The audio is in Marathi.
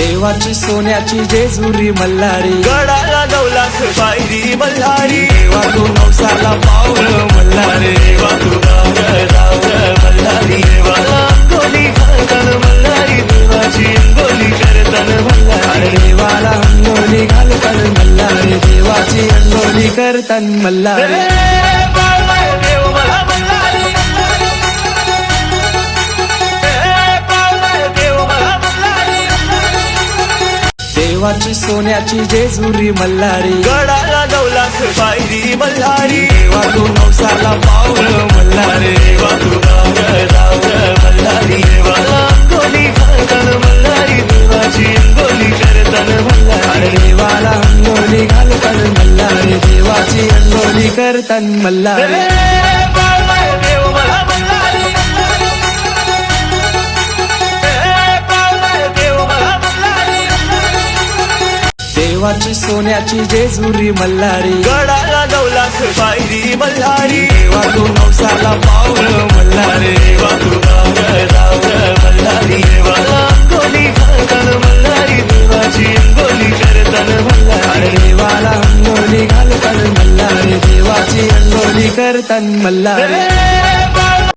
देवाची सोन्याची जेजुरी मल्हारी, गडाला 9 लाख पायरी मल्हारी, देवा तू नवसाला पावलं मल्हारी, देवा तू गाव मल्हारी, देवाला अंगोली घालतान मल्हारी, देवाची अंगोली करतान मल्हारी, देवाला अंगोली घालतान मल्हारी, देवाची अंगोली करतान मल्हारी. देव मला मल्हारी, देव मला मल्हारी, देवाची सोन्याची जेजुरी मल्हारी, गडाला 9 लाख पायरी मल्हारी, देवा तू नवसाला पावलं मल्हारी, देवा तू गाव मल्हारी, देवाला अंगोली घालतान मल्हारी, देवाची अंगोली करतान मल्हारी, देवाला अंगोली घालतान मल्हारी, देवाची अंगोली करतान मल्हारी. देव मला मल्हारी, देव मला मल्हारी, देवाची सोन्याची जेजुरी मल्हारी, गडाला 9 लाख पायरी मल्हारी, देवा तू नवसाला पावलं मल्हारी, देवा तू गाव मल्हारी, देवाला अंगोली घालतान मल्हारी, देवाची अंगोली करतान मल्हारी, देवाला अंगोली घालतान मल्हारी, देवाची अंगोली करतान मल्हारी.